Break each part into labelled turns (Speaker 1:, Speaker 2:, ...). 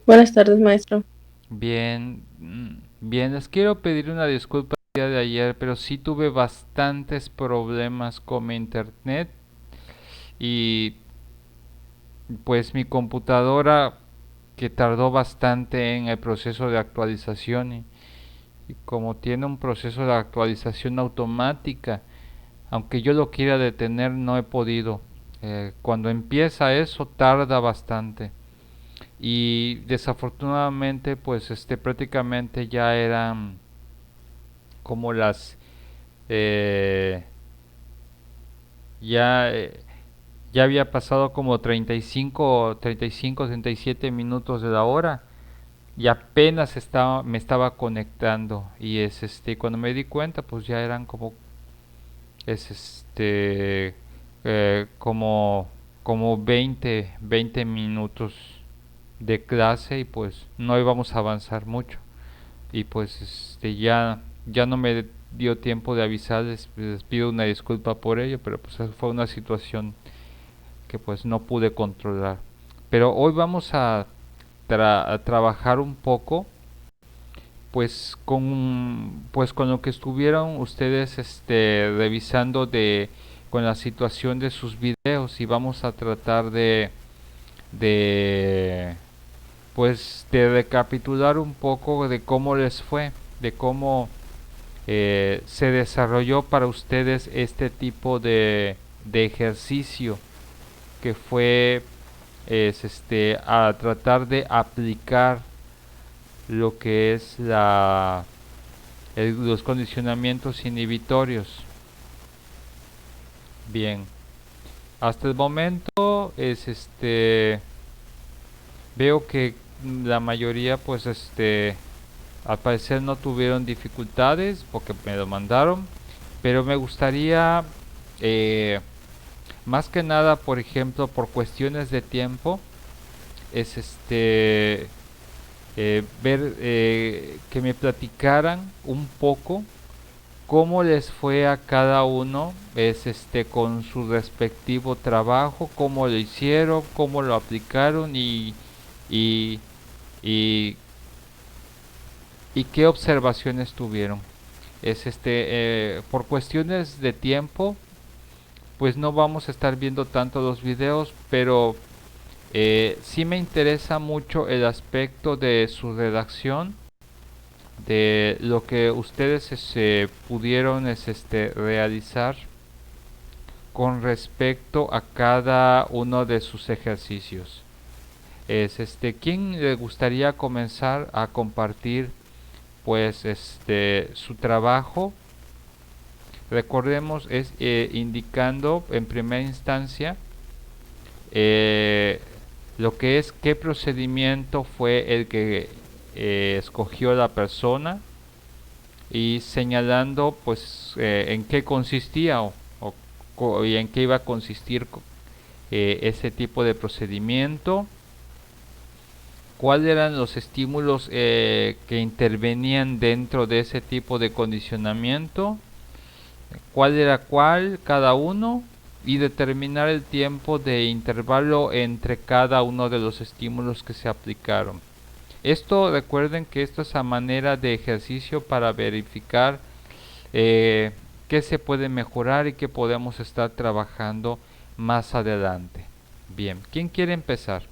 Speaker 1: Buenas tardes, maestro.
Speaker 2: Bien, bien, les quiero pedir una disculpa el día de ayer, pero sí tuve bastantes problemas con mi internet y pues mi computadora que tardó bastante en el proceso de actualización y como tiene un proceso de actualización automática, aunque yo lo quiera detener no he podido. Cuando empieza eso tarda bastante. Y desafortunadamente pues prácticamente ya eran como las eh, ya ya había pasado como 37 minutos de la hora y apenas me estaba conectando y es cuando me di cuenta pues ya eran como es como 20 minutos de clase y pues no íbamos a avanzar mucho y pues ya no me dio tiempo de avisarles, les pido una disculpa por ello, pero pues fue una situación que pues no pude controlar. Pero hoy vamos a trabajar un poco pues con lo que estuvieron ustedes revisando de con la situación de sus videos y vamos a tratar de de recapitular un poco de cómo les fue, de cómo se desarrolló para ustedes este tipo de ejercicio que fue a tratar de aplicar lo que es los condicionamientos inhibitorios. Bien, hasta el momento veo que la mayoría al parecer no tuvieron dificultades porque me lo mandaron, pero me gustaría eh, más que nada, por ejemplo, por cuestiones de tiempo, es ver que me platicaran un poco cómo les fue a cada uno es con su respectivo trabajo, cómo lo hicieron, cómo lo aplicaron y, y, y qué observaciones tuvieron. Es por cuestiones de tiempo, pues no vamos a estar viendo tanto los videos, pero sí me interesa mucho el aspecto de su redacción, de lo que ustedes pudieron realizar con respecto a cada uno de sus ejercicios. ¿Quién le gustaría comenzar a compartir pues su trabajo? Recordemos es indicando en primera instancia eh, lo que es qué procedimiento fue el que escogió la persona y señalando pues en qué consistía y en qué iba a consistir ese tipo de procedimiento, cuáles eran los estímulos que intervenían dentro de ese tipo de condicionamiento, cuál era cuál cada uno y determinar el tiempo de intervalo entre cada uno de los estímulos que se aplicaron. Esto recuerden que esto es a manera de ejercicio para verificar eh, qué se puede mejorar y qué podemos estar trabajando más adelante. Bien, ¿quién quiere empezar?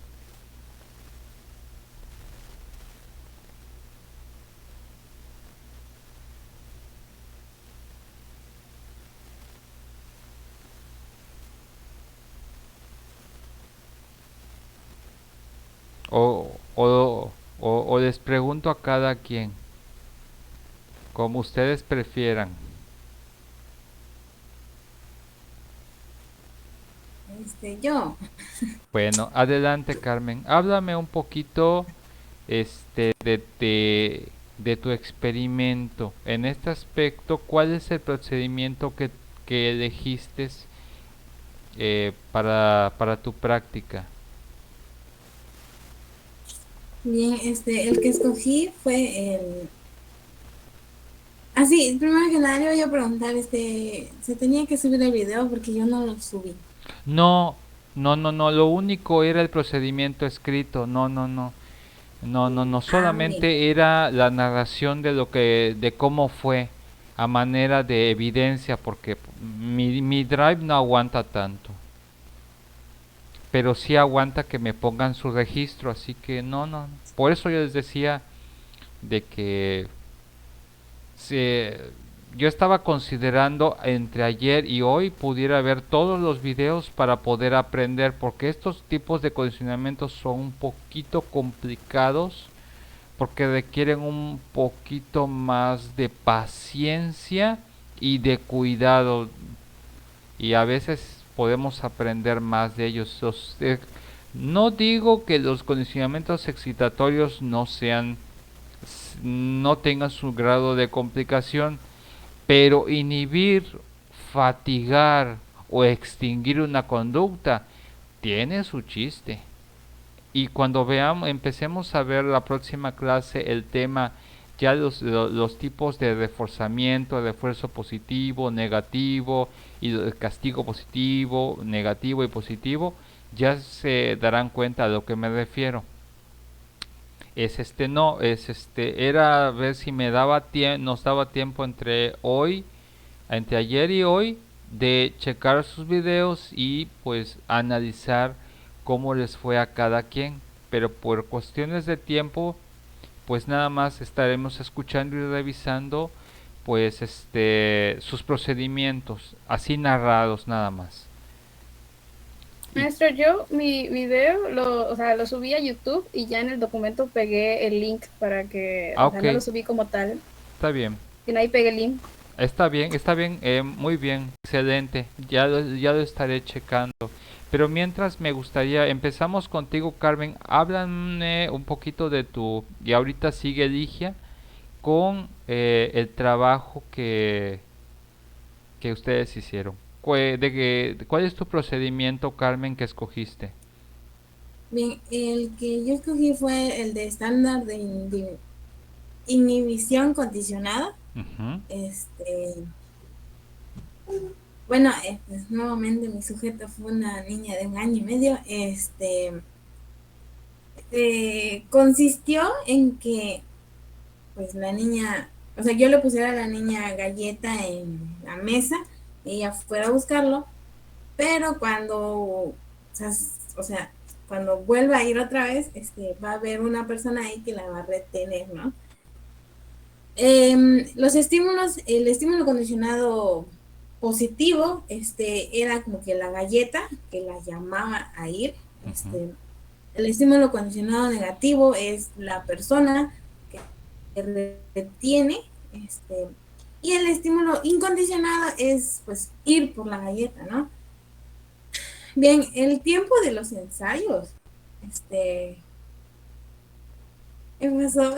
Speaker 2: O, o les pregunto a cada quien, como ustedes prefieran.
Speaker 3: Yo.
Speaker 2: Bueno, adelante Carmen, háblame un poquito de tu experimento. En este aspecto, ¿cuál es el procedimiento que elegiste para tu práctica?
Speaker 3: Bien, el que escogí fue el... Así, primero que nada, le voy a preguntar, se tenía que subir el video porque yo no lo subí.
Speaker 2: No, no, lo único era el procedimiento escrito, no, no, no. No, no, no,
Speaker 3: Ah, bien.
Speaker 2: solamente era la narración de lo que, de cómo fue, a manera de evidencia, porque mi drive no aguanta tanto, pero sí aguanta que me pongan su registro, así que no, no, no. Por eso yo les decía de que se, yo estaba considerando entre ayer y hoy pudiera ver todos los videos para poder aprender, porque estos tipos de condicionamientos son un poquito complicados porque requieren un poquito más de paciencia y de cuidado y a veces podemos aprender más de ellos. No digo que los condicionamientos excitatorios no tengan su grado de complicación, pero inhibir, fatigar o extinguir una conducta tiene su chiste. Y cuando veamos, empecemos a ver la próxima clase el tema, ya los tipos de reforzamiento, refuerzo positivo, negativo, y el castigo positivo, negativo y positivo, ya se darán cuenta a lo que me refiero. Era ver si nos daba tiempo entre ayer y hoy, de checar sus videos y pues analizar cómo les fue a cada quien. Pero por cuestiones de tiempo, pues nada más estaremos escuchando y revisando pues sus procedimientos, así narrados nada más. Y
Speaker 1: Maestro, yo mi video o sea, lo subí a YouTube y ya en el documento pegué el link para que, o sea,
Speaker 2: ok,
Speaker 1: no lo subí como tal,
Speaker 2: está bien.
Speaker 1: sino ahí pegué el link.
Speaker 2: Está bien, muy bien, excelente. Ya lo estaré checando. Pero mientras me gustaría, empezamos contigo, Carmen. Háblame un poquito de y ahorita sigue Ligia con el trabajo que ustedes hicieron. ¿Cuál es tu procedimiento, Carmen, que escogiste?
Speaker 3: Bien, el que yo escogí fue el de estándar de inhibición condicionada.
Speaker 2: Ujú,
Speaker 3: Este, bueno, pues nuevamente mi sujeto fue una niña de 1 año y medio. Consistió en que, pues la niña, o sea, yo le pusiera a la niña galleta en la mesa, ella fuera a buscarlo, pero o sea, cuando vuelva a ir otra vez, va a haber una persona ahí que la va a retener, ¿no? Los estímulos, el estímulo condicionado positivo, era como que la galleta que la llamaba a ir.
Speaker 2: ujú.
Speaker 3: El estímulo condicionado negativo es la persona que retiene, y el estímulo incondicionado es pues ir por la galleta, ¿no? Bien, el tiempo de los ensayos, ¿qué pasó?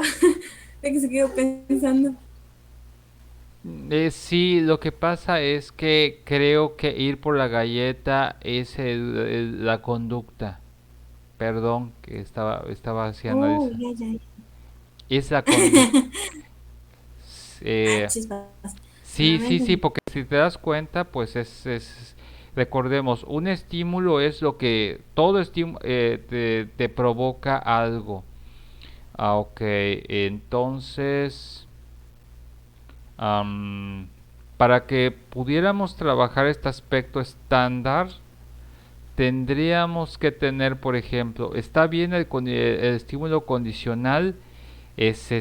Speaker 3: De que se quedó pensando.
Speaker 2: Sí, lo que pasa es que creo que ir por la galleta es la conducta. Perdón, que estaba haciendo
Speaker 3: Oh,
Speaker 2: esa.
Speaker 3: ya, ya, ya.
Speaker 2: Es la conducta.
Speaker 3: Ah,
Speaker 2: Eh,
Speaker 3: chispas.
Speaker 2: sí, sí,
Speaker 3: Lamento.
Speaker 2: sí, porque si te das cuenta, pues recordemos, un estímulo es lo que todo estímulo te provoca algo. Ah, ok, entonces, am, para que pudiéramos trabajar este aspecto estándar, tendríamos que tener, por ejemplo, está bien el estímulo condicional, es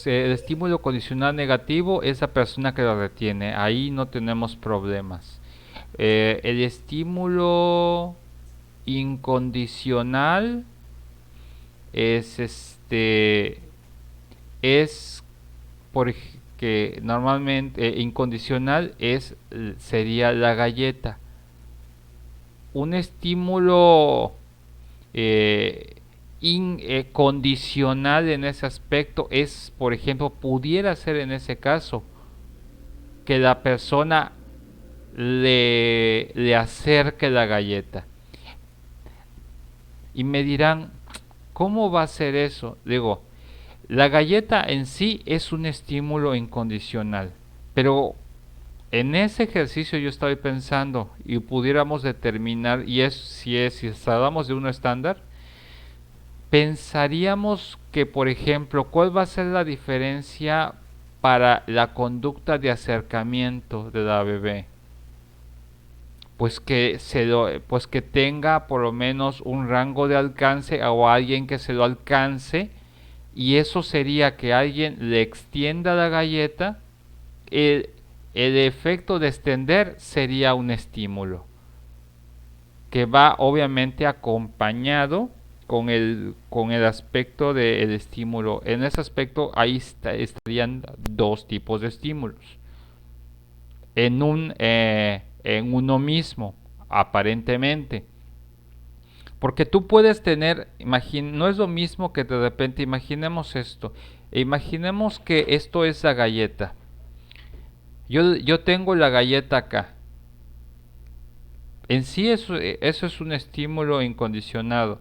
Speaker 2: el estímulo condicional negativo es la persona que lo retiene, ahí no tenemos problemas. El estímulo incondicional es es que normalmente incondicional sería la galleta. Un estímulo eh, condicional en ese aspecto es, por ejemplo, pudiera ser en ese caso que la persona le acerque la galleta. Y me dirán, ¿cómo va a ser eso? Digo, la galleta en sí es un estímulo incondicional, pero en ese ejercicio yo pensando y pudiéramos determinar, y si hablamos de uno estándar, pensaríamos que, por ejemplo, ¿cuál va a ser la diferencia para la conducta de acercamiento de la bebé? Pues que tenga por lo menos un rango de alcance o alguien que se lo alcance, y eso sería que alguien le extienda la galleta. el, el efecto de extender sería un estímulo que va obviamente acompañado con el aspecto del estímulo. En ese aspecto ahí estarían dos tipos de estímulos en uno mismo, aparentemente. Porque tú puedes tener, no es lo mismo que de repente imaginemos esto. Imaginemos que esto es la galleta. Yo tengo la galleta acá. En sí eso es un estímulo incondicionado.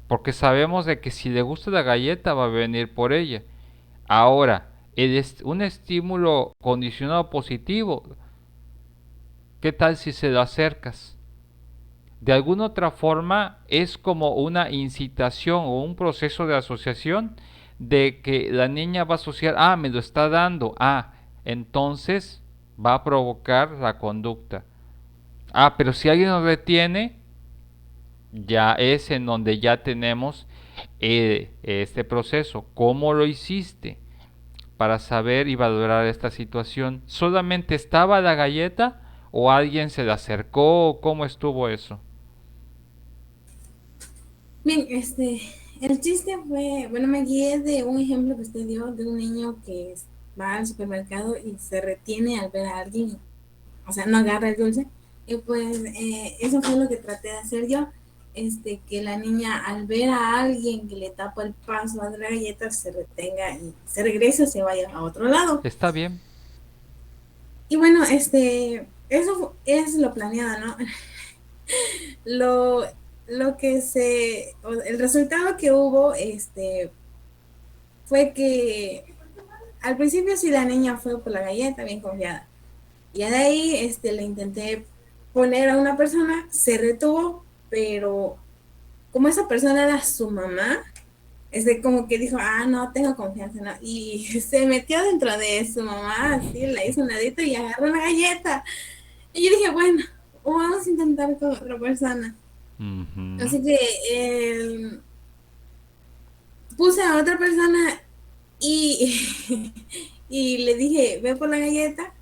Speaker 2: Porque sabemos de que si le gusta la galleta va a venir por ella. Ahora, un estímulo condicionado positivo, ¿qué tal si se lo acercas? De alguna otra forma es como una incitación o un proceso de asociación de que la niña va a asociar, me lo está dando, entonces va a provocar la conducta. Pero si alguien nos detiene, ya es en donde ya tenemos este proceso. ¿Cómo lo hiciste? Para saber y valorar esta situación. ¿Solamente estaba la galleta o alguien se le acercó? ¿Cómo estuvo eso?
Speaker 3: Bien, el chiste fue, bueno, me guié de un ejemplo que usted dio de un niño que va al supermercado y se retiene al ver a alguien, o sea, no agarra el dulce. Y pues eso fue lo que traté de hacer yo, que la niña al ver a alguien que le tapa el paso a la galleta se retenga y se regrese o se vaya a otro lado.
Speaker 2: Está bien.
Speaker 3: Y bueno, eso es lo planeado, ¿no? lo que el resultado que hubo, fue que al principio sí la niña fue por la galleta bien confiada. Y de ahí, le intenté poner a una persona, se retuvo, pero como esa persona era su mamá, como que dijo, no, tengo confianza, ¿no? Y se metió dentro de su mamá, así, le hizo un ladito y agarró una galleta. Y yo dije, bueno, vamos a intentar con otra persona.
Speaker 2: Uh-huh.
Speaker 3: Así que puse a otra persona y, y le dije, ve por la galleta.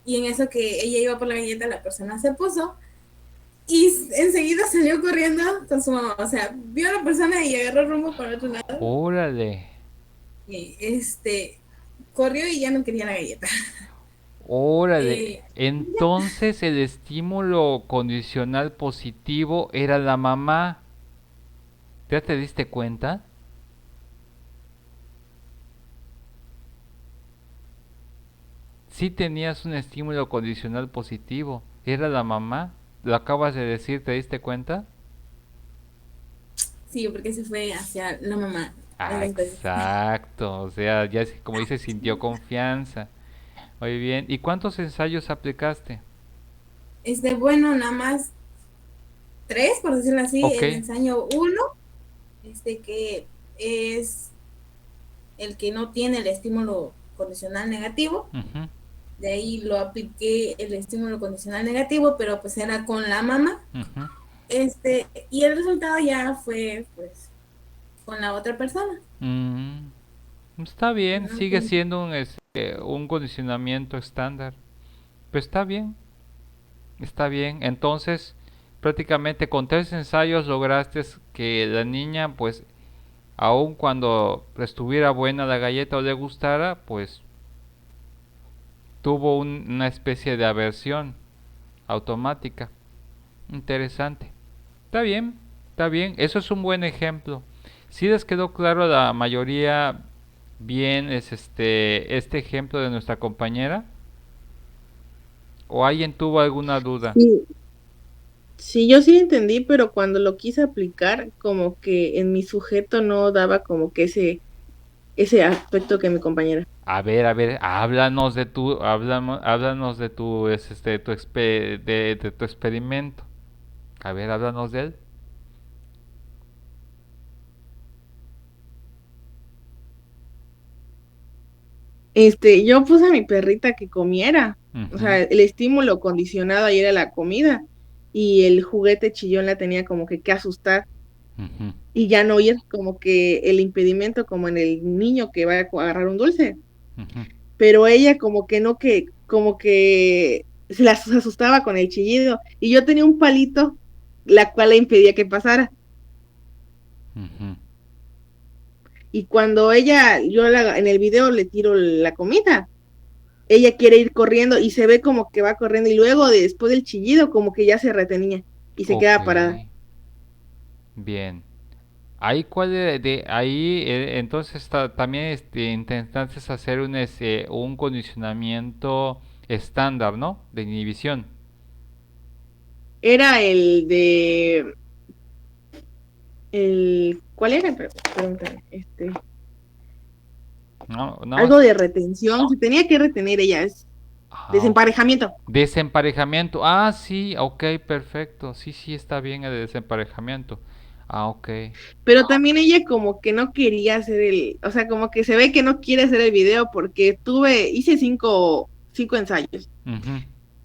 Speaker 3: Y en eso que ella iba por la galleta, la persona se puso y enseguida salió corriendo con su mamá. O sea, vio a la persona y agarró rumbo para otro lado.
Speaker 2: Órale.
Speaker 3: Y corrió y ya no quería la galleta.
Speaker 2: Órale. Entonces el estímulo condicional positivo era la mamá. ¿Ya te diste cuenta? Sí tenías un estímulo condicional positivo. Era la mamá. Lo acabas de decir, ¿te diste cuenta?
Speaker 3: Sí, porque se fue hacia la mamá.
Speaker 2: Exacto. O sea, ya como dice, sintió confianza. Muy bien. ¿Y cuántos ensayos aplicaste?
Speaker 3: Bueno, nada más 3, por decirlo así.
Speaker 2: Ok.
Speaker 3: El ensayo 1, que es el que no tiene el estímulo condicional negativo.
Speaker 2: Uh-huh.
Speaker 3: De ahí lo apliqué el estímulo condicional negativo, pero pues era con la mamá.
Speaker 2: Uh-huh.
Speaker 3: Y el resultado ya fue pues con la otra persona.
Speaker 2: Está bien,
Speaker 3: ¿No?
Speaker 2: sigue siendo un condicionamiento estándar. Pues está bien, está bien. Entonces, prácticamente con 3 ensayos lograste que la niña, pues, aun cuando estuviera buena la galleta o le gustara, pues tuvo una especie de aversión automática. Interesante. Está bien, está bien. Eso es un buen ejemplo. Si les quedó claro a la mayoría bien es este ejemplo de nuestra compañera, o alguien tuvo alguna duda.
Speaker 4: Sí, sí, yo sí entendí, pero cuando lo quise aplicar, como que en mi sujeto no daba como que ese aspecto que mi compañera.
Speaker 2: A ver, háblanos de háblanos de de tu experimento. A ver, háblanos de él.
Speaker 4: Yo puse a mi perrita que comiera. O
Speaker 2: Ujú,
Speaker 4: sea, el estímulo condicionado ahí era la comida. Y el juguete chillón la tenía como que asustar
Speaker 2: ujú,
Speaker 4: y ya no ir como que el impedimento como en el niño que va a agarrar un dulce.
Speaker 2: ujú,
Speaker 4: Pero ella como que no, que como que se asustaba con el chillido. Y yo tenía un palito, la cual le impedía que pasara.
Speaker 2: ujú.
Speaker 4: Y cuando en el video le tiro la comida, ella quiere ir corriendo y se ve como que va corriendo y luego después del chillido como que ya se retenía y se
Speaker 2: Ok,
Speaker 4: queda parada.
Speaker 2: bien. Ahí cuál ahí entonces también intentaste hacer un condicionamiento estándar, ¿no? De inhibición.
Speaker 4: Era ¿cuál era? Pregúntame,
Speaker 2: No, nada
Speaker 4: algo
Speaker 2: más.
Speaker 4: de retención, se tenía que retener ella, es
Speaker 2: Ah, ok.
Speaker 4: desemparejamiento.
Speaker 2: Desemparejamiento. Ah, sí, ok, perfecto. Sí, sí, está bien el desemparejamiento. Ah, ok.
Speaker 4: Pero también ella como que no quería hacer o sea, como que se ve que no quiere hacer el video porque hice cinco ensayos
Speaker 2: Ujú,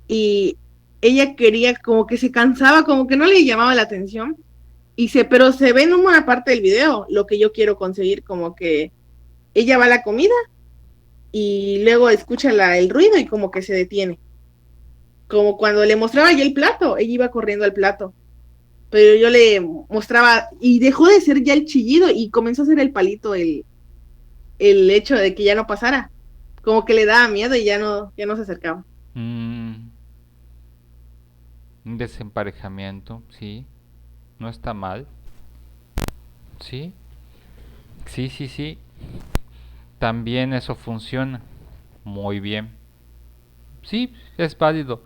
Speaker 4: y ella quería como que se cansaba, como que no le llamaba la atención pero se ve en una parte del video lo que yo quiero conseguir, como que ella va a la comida y luego escucha el ruido y como que se detiene. Como cuando le mostraba yo el plato, ella iba corriendo al plato, pero yo le mostraba y dejó de ser ya el chillido y comenzó a ser el palito el hecho de que ya no pasara. Como que le daba miedo y ya no se acercaba.
Speaker 2: mm, un desemparejamiento, sí. No está mal. Sí, sí, sí, sí. También eso funciona. Muy bien. Sí, es válido.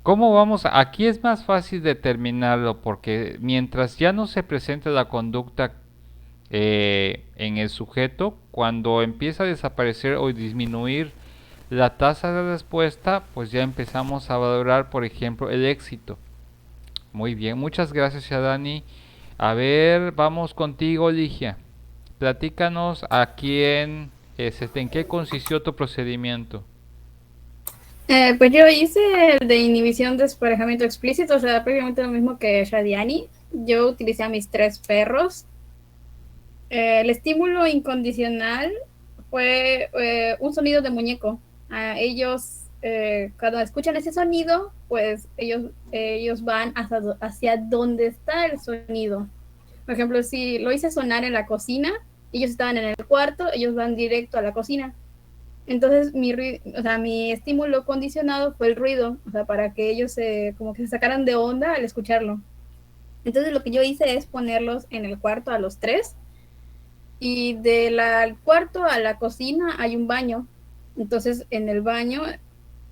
Speaker 2: ¿Cómo vamos? Aquí es más fácil determinarlo porque mientras ya no se presente la conducta en el sujeto, cuando empieza a desaparecer o disminuir la tasa de respuesta, pues ya empezamos a valorar, por ejemplo, el éxito. Muy bien, muchas gracias, Dani. A ver, vamos contigo, Ligia. Platícanos en qué consistió tu procedimiento.
Speaker 1: Pues yo hice el de inhibición de emparejamiento explícito, o sea, prácticamente lo mismo que Shadiani. Yo utilicé a mis 3 perros. El estímulo incondicional fue un sonido de muñeco. Ellos, cuando escuchan ese sonido, pues ellos van hacia donde está el sonido. Por ejemplo, si lo hice sonar en la cocina, ellos estaban en el cuarto, ellos van directo a la cocina. Entonces, mi estímulo condicionado fue el ruido, o sea, para que ellos como que se sacaran de onda al escucharlo. Entonces, lo que yo hice es ponerlos en el cuarto a los 3 y del cuarto a la cocina hay un baño. Entonces, en el baño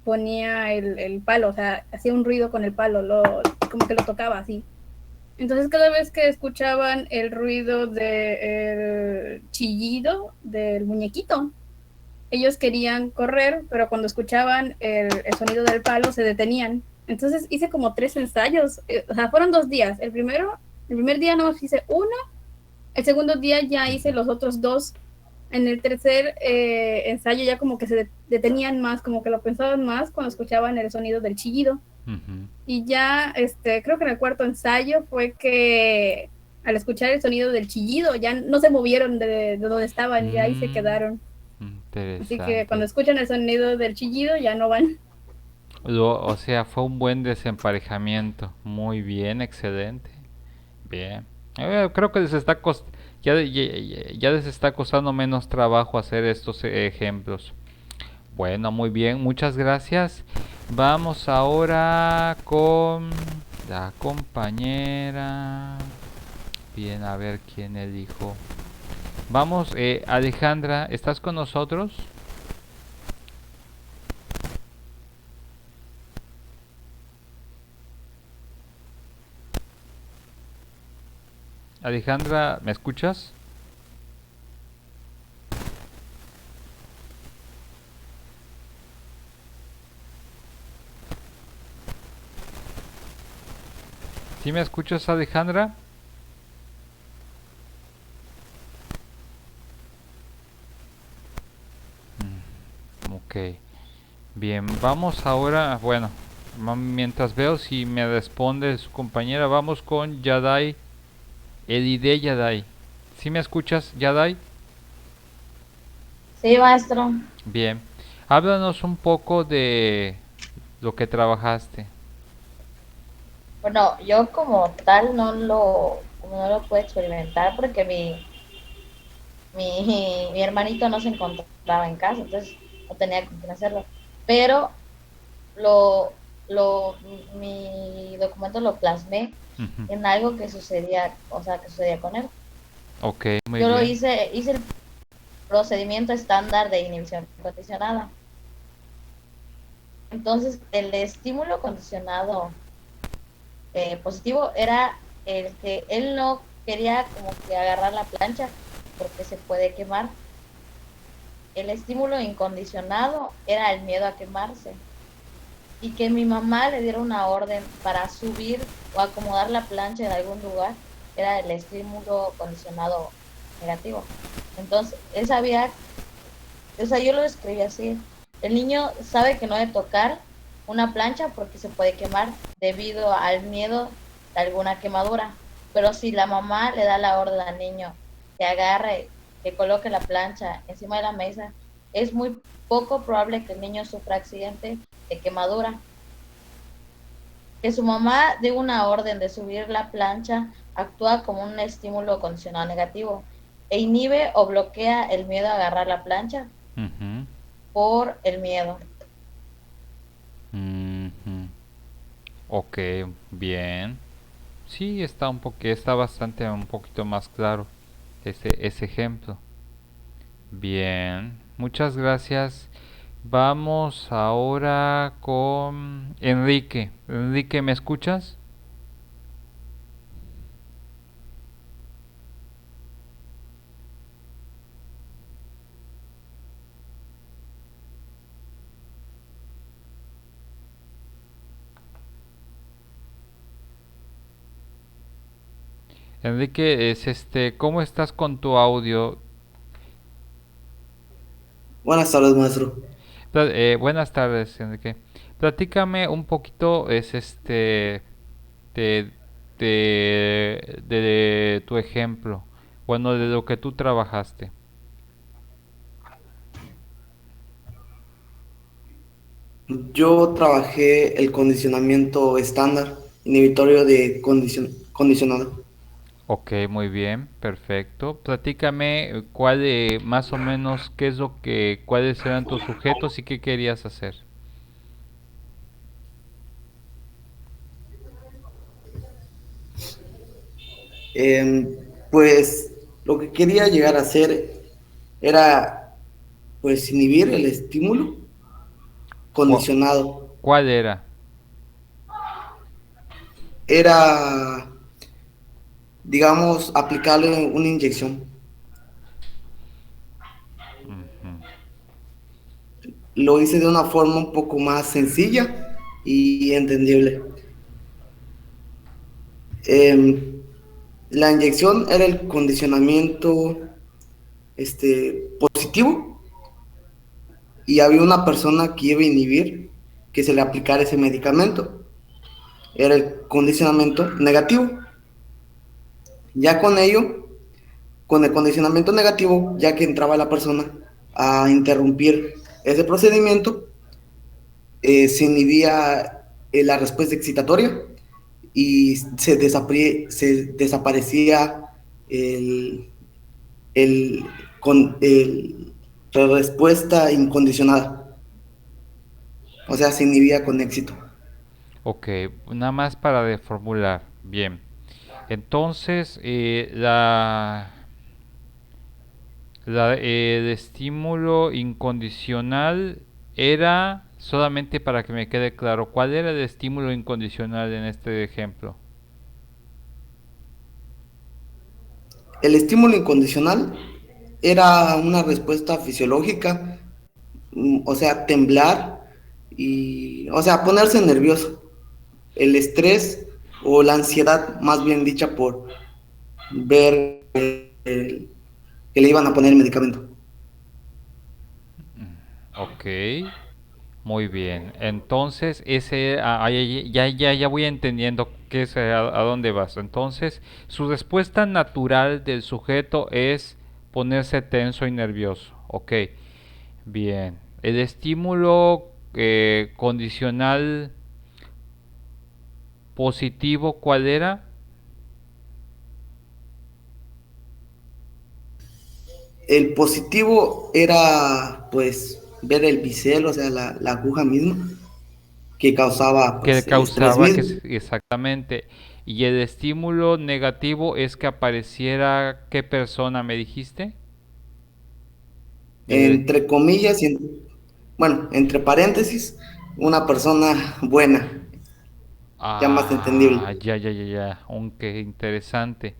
Speaker 1: ponía el palo, o sea, hacía un ruido con el palo, como que lo tocaba así. Entonces, cada vez que escuchaban el ruido del chillido del muñequito, ellos querían correr, pero cuando escuchaban el sonido del palo se detenían. Entonces hice como 3 ensayos, o sea, fueron 2 días. El primer día no hice uno, el segundo día ya hice los otros 2. En el tercer ensayo ya como que se detenían más, como que lo pensaban más cuando escuchaban el sonido del chillido.
Speaker 2: Ujú.
Speaker 1: Y ya, creo que en el cuarto ensayo fue que al escuchar el sonido del chillido ya no se movieron de donde estaban, ya ahí se
Speaker 2: Mm,
Speaker 1: quedaron. Así que cuando
Speaker 2: interesante.
Speaker 1: escuchan el sonido del chillido ya no van.
Speaker 2: O sea, fue un buen desemparejamiento. Muy bien, excelente. Bien. Creo que ya les está costando menos trabajo hacer estos ejemplos. Bueno, muy bien, muchas gracias. Vamos ahora con la compañera. Bien, a ver quién elijo. Vamos, Alejandra, ¿estás con nosotros? Alejandra, ¿me escuchas? ¿Sí me escuchas, Alejandra? Ok. Bien, vamos ahora, bueno, mientras veo si me responde su compañera, vamos con Yadai, Elide Yadai. ¿Sí me escuchas, Yadai?
Speaker 5: Sí, maestro.
Speaker 2: Bien. Háblanos un poco de lo que trabajaste.
Speaker 5: Bueno, yo como tal como no lo pude experimentar porque mi hermanito no se encontraba en casa, entonces no tenía con quién hacerlo. Pero lo, mi documento lo plasmé
Speaker 2: Ujú.
Speaker 5: en algo que sucedía, o sea, que sucedía con él.
Speaker 2: Ok, muy
Speaker 5: Yo lo
Speaker 2: bien.
Speaker 5: hice el procedimiento estándar de inhibición condicionada. Entonces, el estímulo condicionado positivo era el que él no quería como que agarrar la plancha porque se puede quemar. El estímulo incondicionado era el miedo a quemarse y que mi mamá le diera una orden para subir o acomodar la plancha en algún lugar era el estímulo condicionado negativo. Entonces, él sabía, o sea, yo lo describí así. El niño sabe que no debe tocar una plancha porque se puede quemar debido al miedo de alguna quemadura. Pero si la mamá le da la orden al niño que agarre, que coloque la plancha encima de la mesa, es muy poco probable que el niño sufra accidente de quemadura. Que su mamá dé una orden de subir la plancha actúa como un estímulo condicionado negativo e inhibe o bloquea el miedo a agarrar la plancha
Speaker 2: Ujú,
Speaker 5: por el miedo.
Speaker 2: ujú. Ok, bien. Sí, está bastante un poquito más claro ese ejemplo. Bien, muchas gracias. Vamos ahora con Enrique. Enrique, ¿me escuchas? Enrique, ¿cómo estás con tu audio?
Speaker 6: Buenas tardes, maestro.
Speaker 2: Buenas tardes, Enrique. Platícame un poquito, de, de tu ejemplo, bueno, de lo que tú trabajaste.
Speaker 6: Yo trabajé el condicionamiento estándar, inhibitorio de condicionado.
Speaker 2: Ok, muy bien, perfecto. Platícame más o menos, cuáles eran tus sujetos y qué querías hacer.
Speaker 6: Em, pues lo que quería llegar a hacer era pues inhibir el estímulo
Speaker 2: ¿Cuál,
Speaker 6: condicionado.
Speaker 2: cuál era?
Speaker 6: Era, digamos, aplicarle una inyección.
Speaker 2: Ujú.
Speaker 6: Lo hice de una forma un poco más sencilla y entendible. Em, la inyección era el condicionamiento positivo y había una persona que iba a inhibir que se le aplicara ese medicamento. Era el condicionamiento negativo. Ya con ello, con el condicionamiento negativo, ya que entraba la persona a interrumpir ese procedimiento, se inhibía la respuesta excitatoria y se desaparecía el, el, la respuesta incondicionada. O sea, se inhibía con éxito.
Speaker 2: Ok, nada más para reformular. Bien. Entonces, el estímulo incondicional era, solamente para que me quede claro, ¿cuál era el estímulo incondicional en este ejemplo?
Speaker 6: El estímulo incondicional era una respuesta fisiológica, o sea, temblar y, o sea, ponerse nervioso. El estrés o la ansiedad, más bien dicha, por ver que le iban a poner el medicamento.
Speaker 2: Ok, muy bien. Entonces, ya voy entendiendo qué es, a dónde vas. Entonces, su respuesta natural del sujeto es ponerse tenso y nervioso. Ok, bien. El estímulo condicional positivo, ¿cuál era?
Speaker 6: El positivo era pues ver el bisel, o sea, la aguja misma, que causaba
Speaker 2: Que
Speaker 6: pues el estrés
Speaker 2: causaba
Speaker 6: mismo.
Speaker 2: exactamente. Y el estímulo negativo es que apareciera, ¿qué persona me dijiste? El,
Speaker 6: Entre comillas, bueno, entre paréntesis, una persona buena, ya más entendible.
Speaker 2: ya, aunque interesante.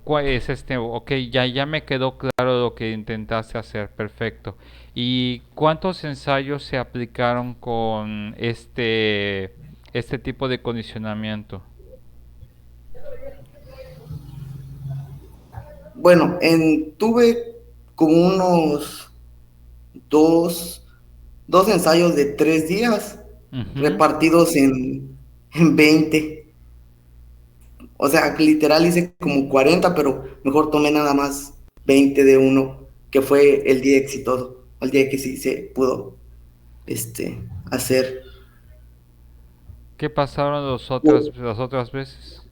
Speaker 2: ¿Cuál es este? Ok, ya me quedó claro lo que intentaste hacer, perfecto. ¿Y cuántos ensayos se aplicaron con este tipo de condicionamiento?
Speaker 6: Bueno, tuve como unos dos, dos ensayos de 3 días
Speaker 2: Ujú.
Speaker 6: repartidos en 20. O sea, que literal hice como 40, pero mejor tomé nada más 20 de uno, que fue el día exitoso, el día que sí se pudo hacer.
Speaker 2: ¿Qué pasaron las otras veces?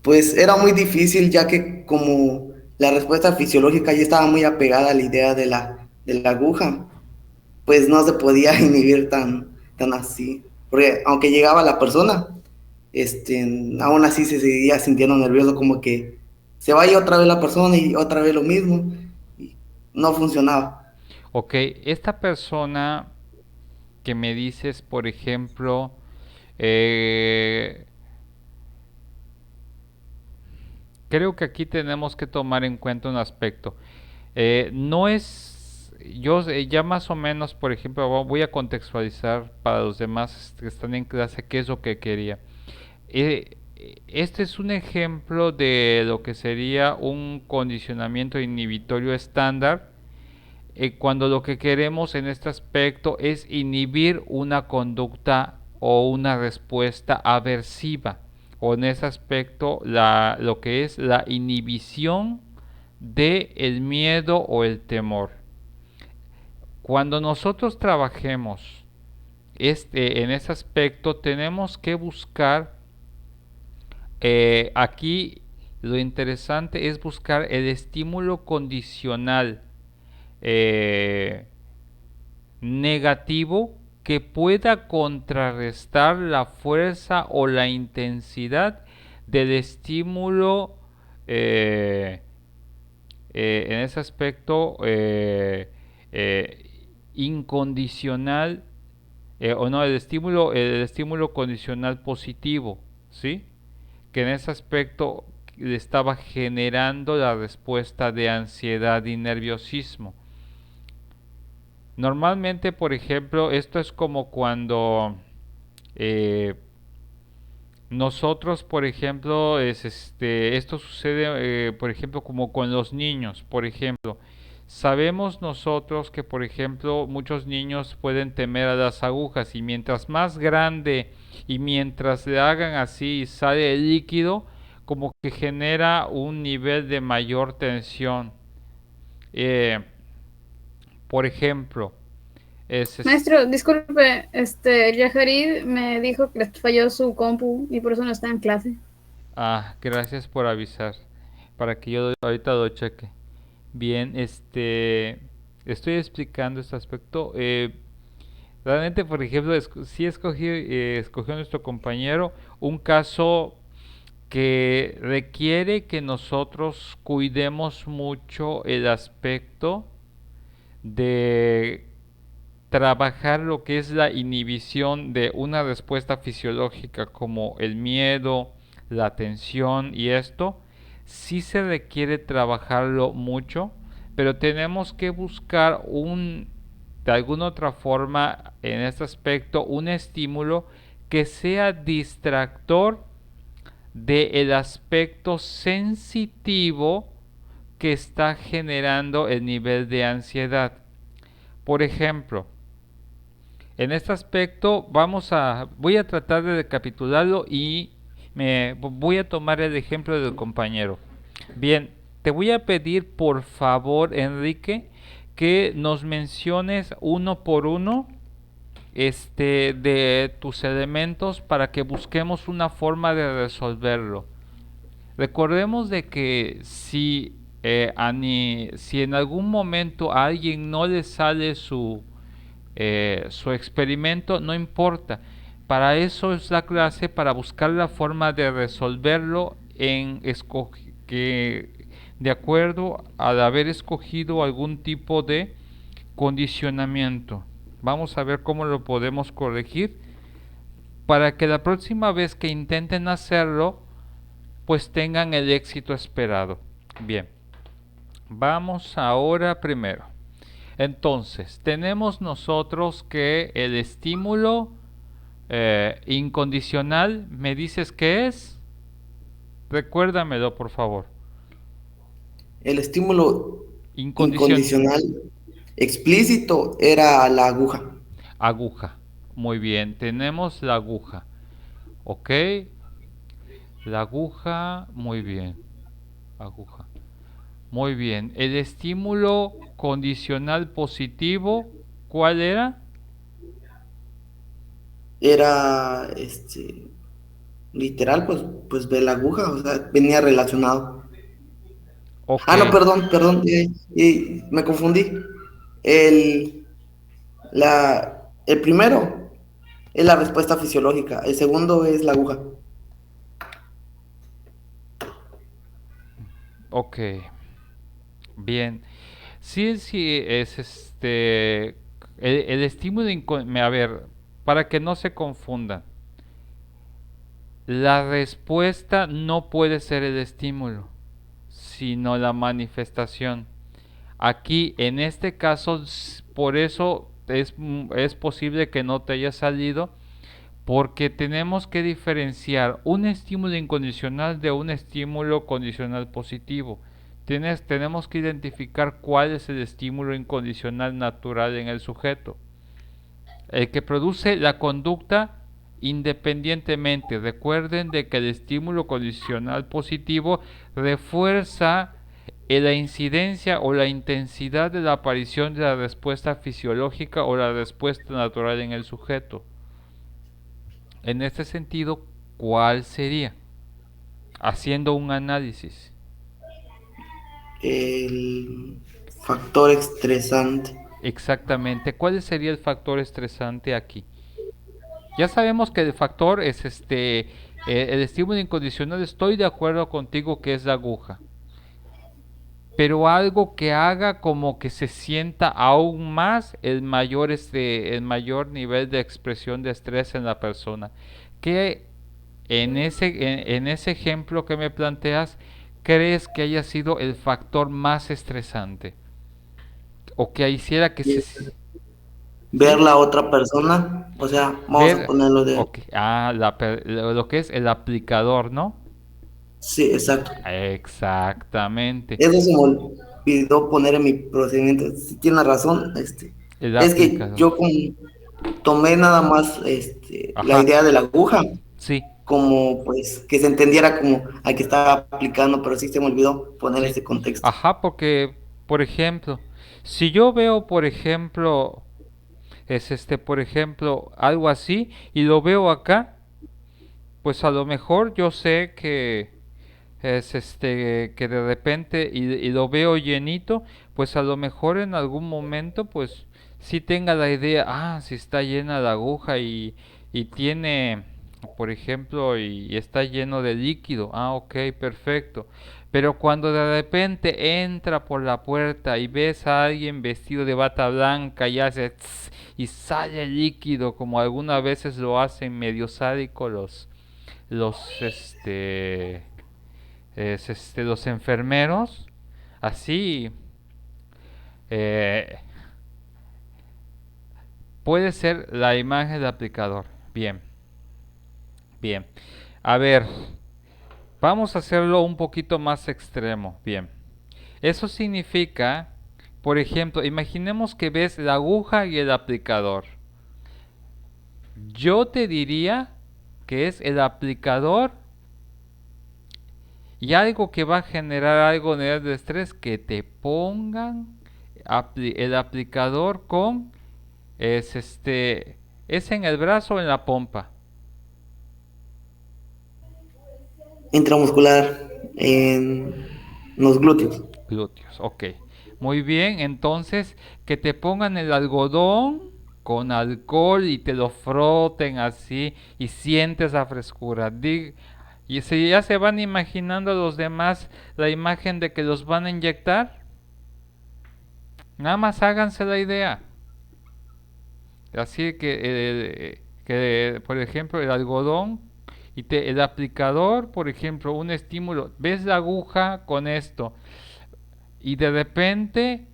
Speaker 6: Pues era muy difícil ya que como la respuesta fisiológica ya estaba muy apegada a la idea de la aguja, pues no se podía inhibir tan así. Porque aunque llegaba la persona, aún así se seguía sintiendo nervioso, como que se vaya otra vez la persona y otra vez lo mismo. Y no funcionaba.
Speaker 2: Ok, esta persona que me dices, por ejemplo, eh, creo que aquí tenemos que tomar en cuenta un aspecto. No es, yo ya más o menos, por ejemplo, voy a contextualizar para los demás que están en clase qué es lo que quería. Este es un ejemplo de lo que sería un condicionamiento inhibitorio estándar, cuando lo que queremos en este aspecto es inhibir una conducta o una respuesta aversiva, o en ese aspecto lo que es la inhibición de el miedo o el temor. Cuando nosotros trabajemos en ese aspecto, tenemos que buscar, aquí lo interesante es buscar el estímulo condicional eh, negativo que pueda contrarrestar la fuerza o la intensidad del estímulo, eh, en ese aspecto, incondicional, o no, el estímulo condicional positivo, ¿sí? Que en ese aspecto le estaba generando la respuesta de ansiedad y nerviosismo. Normalmente, por ejemplo, esto es como cuando eh, nosotros, por ejemplo, esto sucede, por ejemplo, como con los niños, por ejemplo. Sabemos nosotros que, por ejemplo, muchos niños pueden temer a las agujas y mientras más grande y mientras le hagan así y sale el líquido, como que genera un nivel de mayor tensión. Eh, por ejemplo, es
Speaker 1: Maestro, disculpe, Yajarid me dijo que les falló su compu y por eso no está en clase.
Speaker 2: Gracias por avisar, para que yo ahorita lo cheque. Bien, estoy explicando este aspecto. Realmente, por ejemplo, sí escogió nuestro compañero un caso que requiere que nosotros cuidemos mucho el aspecto de trabajar lo que es la inhibición de una respuesta fisiológica como el miedo, la tensión y esto, sí se requiere trabajarlo mucho, pero tenemos que buscar de alguna otra forma en este aspecto, un estímulo que sea distractor del aspecto sensitivo que está generando el nivel de ansiedad. Por ejemplo, en este aspecto voy a tratar de recapitularlo y voy a tomar el ejemplo del compañero. Bien, te voy a pedir por favor, Enrique, que nos menciones uno por uno de tus elementos para que busquemos una forma de resolverlo. Recordemos de que si en algún momento a alguien no le sale su experimento, no importa. Para eso es la clase, para buscar la forma de resolverlo de acuerdo al haber escogido algún tipo de condicionamiento. Vamos a ver cómo lo podemos corregir para que la próxima vez que intenten hacerlo, pues tengan el éxito esperado. Bien, vamos ahora primero. Entonces, tenemos nosotros que el estímulo incondicional, ¿me dices qué es? Recuérdamelo, por favor.
Speaker 6: El estímulo
Speaker 2: Incondicional.
Speaker 6: incondicional explícito era la aguja.
Speaker 2: Aguja. Muy bien, tenemos la aguja. Ok. La aguja, muy bien. Aguja. Muy bien. El estímulo condicional positivo, ¿cuál era?
Speaker 6: Era literal, pues ve la aguja, o sea, venía relacionado.
Speaker 2: Ok.
Speaker 6: No, perdón, me confundí. El, el primero es la respuesta fisiológica, el segundo es la aguja.
Speaker 2: Ok. Bien. Sí, sí, es el estímulo, a ver, para que no se confundan. La respuesta no puede ser el estímulo, sino la manifestación. Aquí, en este caso, por eso es posible que no te haya salido, porque tenemos que diferenciar un estímulo incondicional de un estímulo condicional positivo. Tenemos que identificar cuál es el estímulo incondicional natural en el sujeto. El que produce la conducta independientemente. Recuerden de que el estímulo condicional positivo refuerza la incidencia o la intensidad de la aparición de la respuesta fisiológica o la respuesta natural en el sujeto. En este sentido, ¿cuál sería? Haciendo un análisis.
Speaker 6: El factor estresante.
Speaker 2: Exactamente. ¿Cuál sería el factor estresante aquí? Ya sabemos que el factor es el estímulo incondicional. Estoy de acuerdo contigo que es la aguja. Pero algo que haga como que se sienta aún más el mayor nivel de expresión de estrés en la persona. ¿Qué en ese ejemplo que me planteas crees que haya sido el factor más estresante? O que hiciera que se...
Speaker 6: Ver la otra persona, o sea, vamos a ponerlo de...
Speaker 2: Okay. Lo que es el aplicador, ¿no?
Speaker 6: Sí, exacto.
Speaker 2: Exactamente.
Speaker 6: Eso se me olvidó poner en mi procedimiento. Si tiene razón,
Speaker 2: El
Speaker 6: es que
Speaker 2: aplicador.
Speaker 6: yo tomé nada más la
Speaker 2: Ajá.
Speaker 6: idea de la aguja,
Speaker 2: Sí,
Speaker 6: como pues que se entendiera como a que estaba aplicando, pero sí se me olvidó poner
Speaker 2: sí.
Speaker 6: ese contexto.
Speaker 2: Ajá, porque, por ejemplo, si yo veo, por ejemplo, por ejemplo, algo así y lo veo acá, pues a lo mejor yo sé que es que de repente y lo veo llenito, pues a lo mejor en algún momento pues si tenga la idea, si está llena la aguja y tiene, por ejemplo, y está lleno de líquido, ok, perfecto. Pero cuando de repente entra por la puerta y ves a alguien vestido de bata blanca y hace tss, y sale líquido como algunas veces lo hacen medio sádico los los enfermeros, así eh, puede ser la imagen del aplicador. Bien, bien. A ver, vamos a hacerlo un poquito más extremo. Bien, eso significa por ejemplo, imaginemos que ves la aguja y el aplicador. Yo te diría que es el aplicador y algo que va a generar algo de estrés, que te pongan el aplicador con es en el brazo o en la pompa.
Speaker 6: Intramuscular en los glúteos.
Speaker 2: Glúteos, ok. Muy bien, entonces que te pongan el algodón con alcohol y te lo froten así y sientes la frescura. Y si ya se van imaginando los demás la imagen de que los van a inyectar, nada más háganse la idea. Así que por ejemplo, el algodón y el aplicador, por ejemplo, un estímulo. ¿Ves la aguja con esto? Y de repente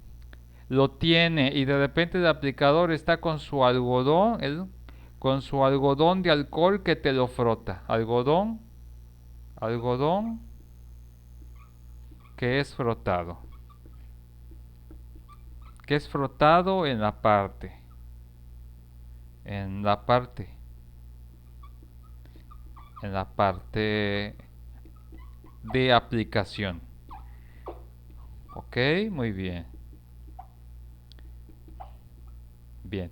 Speaker 2: lo tiene y de repente el aplicador está con su algodón, con su algodón de alcohol que te lo frota. Algodón, algodón que es frotado. Que es frotado en la parte. En la parte. En la parte de aplicación. Ok, muy bien. Bien.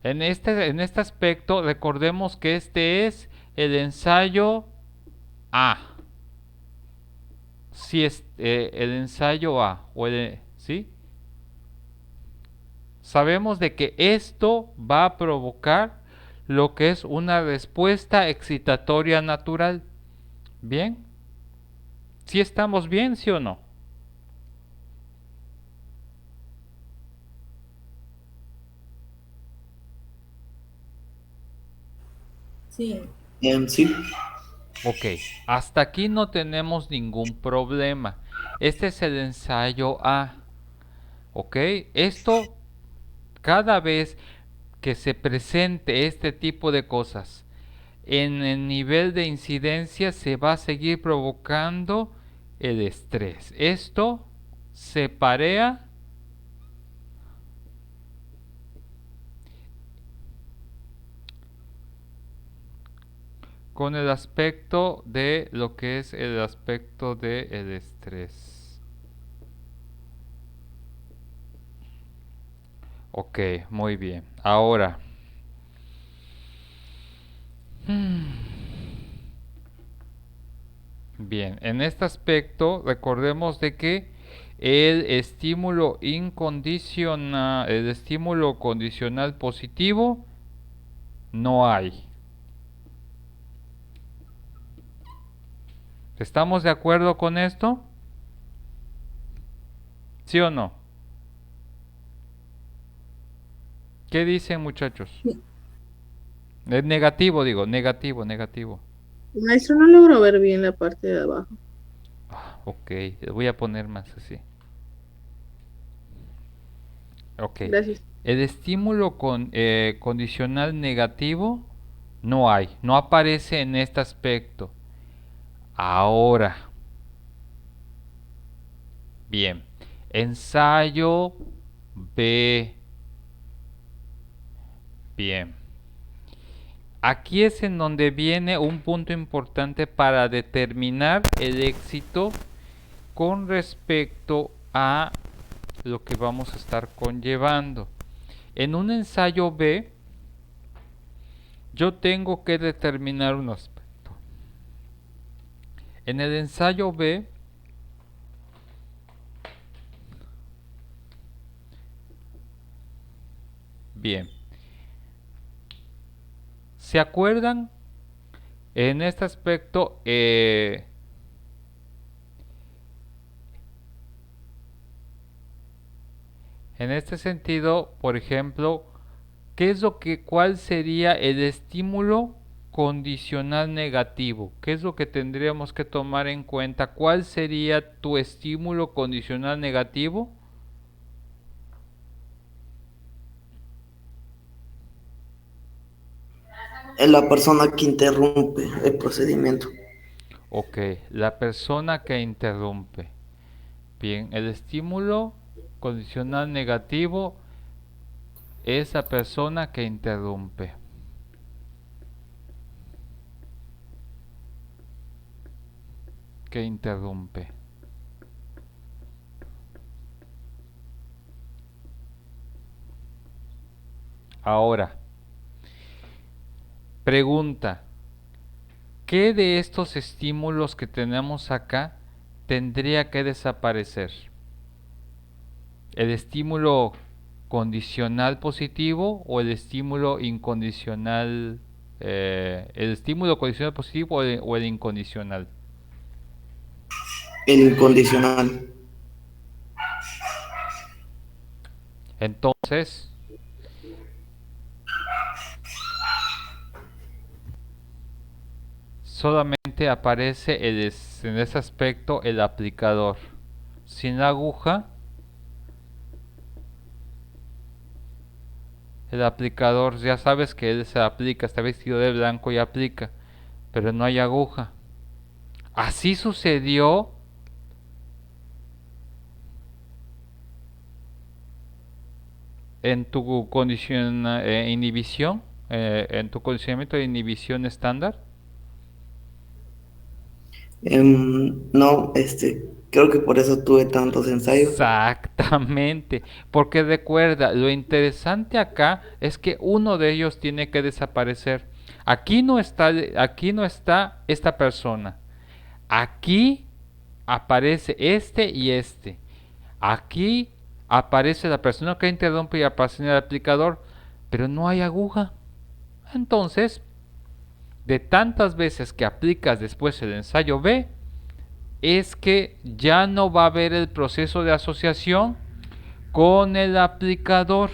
Speaker 2: En este aspecto, recordemos que este es el ensayo A. Si es el ensayo A. ¿Sí? Sabemos de que esto va a provocar lo que es una respuesta excitatoria natural. ¿Bien? ¿Sí estamos bien, sí o no?
Speaker 3: Sí.
Speaker 6: Sí.
Speaker 2: Ok, hasta aquí no tenemos ningún problema. Este es el ensayo A. Ok, esto cada vez que se presente este tipo de cosas en el nivel de incidencia se va a seguir provocando el estrés. Esto se parea con el aspecto de lo que es el aspecto del estrés. Ok, muy bien. Ahora, bien, en este aspecto recordemos de que el estímulo incondicional, el estímulo condicional positivo no hay. ¿Estamos de acuerdo con esto? ¿Sí o no? ¿Qué dicen, muchachos? Es negativo, digo, negativo.
Speaker 4: Maestro, no logro ver bien la parte de abajo.
Speaker 2: Ok, le voy a poner más así. Ok.
Speaker 4: Gracias.
Speaker 2: El estímulo condicional negativo no hay, no aparece en este aspecto. Ahora, bien, ensayo B. Bien. Aquí es en donde viene un punto importante para determinar el éxito con respecto a lo que vamos a estar conllevando. En un ensayo B, yo tengo que determinar un aspecto. En el ensayo B, bien, ¿se acuerdan? En este aspecto, en este sentido, por ejemplo, ¿cuál sería el estímulo condicional negativo? ¿Qué es lo que tendríamos que tomar en cuenta? ¿Cuál sería tu estímulo condicional negativo?
Speaker 6: Es la persona que interrumpe el procedimiento.
Speaker 2: Ok, la persona que interrumpe. Bien, el estímulo Condicional negativo es la persona que interrumpe. Que interrumpe. Ahora, pregunta, ¿qué de estos estímulos que tenemos acá tendría que desaparecer? ¿El estímulo condicional positivo o el estímulo incondicional? ¿El estímulo condicional positivo o el incondicional?
Speaker 6: El incondicional.
Speaker 2: Entonces, solamente aparece en ese aspecto el aplicador. Sin la aguja, el aplicador, ya sabes que él se aplica, está vestido de blanco y aplica, pero no hay aguja. Así sucedió en tu inhibición, en tu condicionamiento de inhibición estándar.
Speaker 6: No, creo que por eso tuve tantos ensayos.
Speaker 2: Exactamente, porque recuerda, lo interesante acá es que uno de ellos tiene que desaparecer. Aquí no está esta persona. Aquí aparece este y este. Aquí aparece la persona que interrumpe y aparece en el aplicador, pero no hay aguja. Entonces, de tantas veces que aplicas después el ensayo B, es que ya no va a haber el proceso de asociación con el aplicador,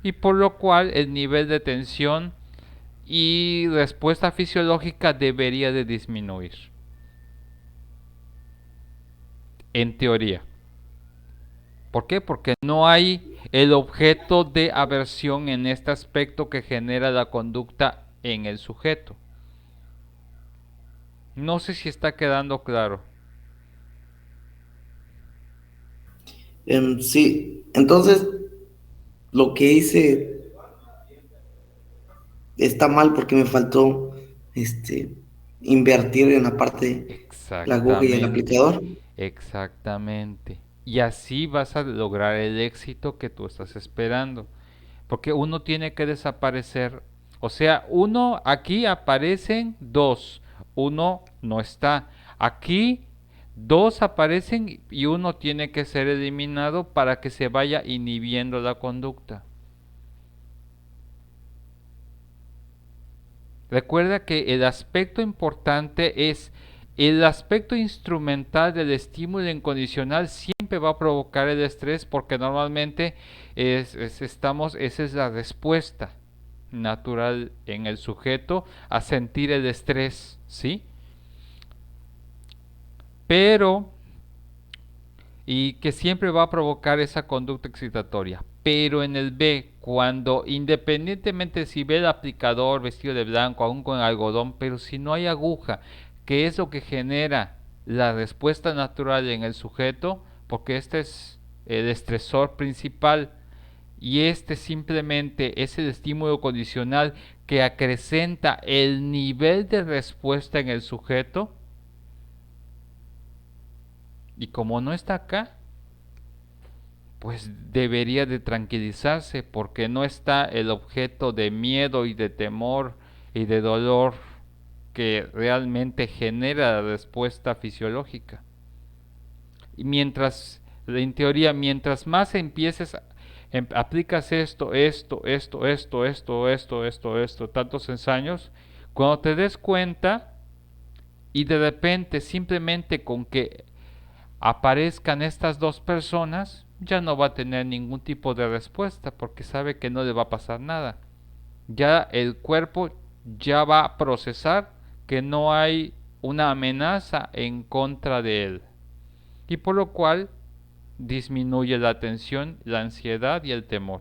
Speaker 2: y por lo cual el nivel de tensión y respuesta fisiológica debería de disminuir. En teoría. ¿Por qué? Porque no hay el objeto de aversión en este aspecto que genera la conducta en el sujeto. No sé si está quedando claro.
Speaker 6: Sí, entonces lo que hice está mal porque me faltó invertir en la parte de la aguja y el
Speaker 2: Exactamente,
Speaker 6: aplicador.
Speaker 2: exactamente. Y así vas a lograr el éxito que tú estás esperando. Porque uno tiene que desaparecer. O sea, uno, aquí aparecen dos, uno no está. Aquí dos aparecen y uno tiene que ser eliminado para que se vaya inhibiendo la conducta. Recuerda que el aspecto importante es el aspecto instrumental del estímulo incondicional. Siempre va a provocar el estrés porque normalmente esa es la respuesta natural en el sujeto a sentir el estrés, ¿sí? Pero, y que siempre va a provocar esa conducta excitatoria. Pero en el B, cuando independientemente si ve el aplicador vestido de blanco, aún con algodón, pero si no hay aguja, que es lo que genera la respuesta natural en el sujeto, porque este es el estresor principal y este simplemente es el estímulo condicional que acrecenta el nivel de respuesta en el sujeto, y como no está acá, pues debería de tranquilizarse porque no está el objeto de miedo y de temor y de dolor que realmente genera la respuesta fisiológica. Y mientras, en teoría, mientras más empieces, aplicas esto, tantos ensayos, cuando te des cuenta y de repente simplemente con que aparezcan estas dos personas, ya no va a tener ningún tipo de respuesta porque sabe que no le va a pasar nada. Ya el cuerpo ya va a procesar que no hay una amenaza en contra de él, y por lo cual disminuye la tensión, la ansiedad y el temor.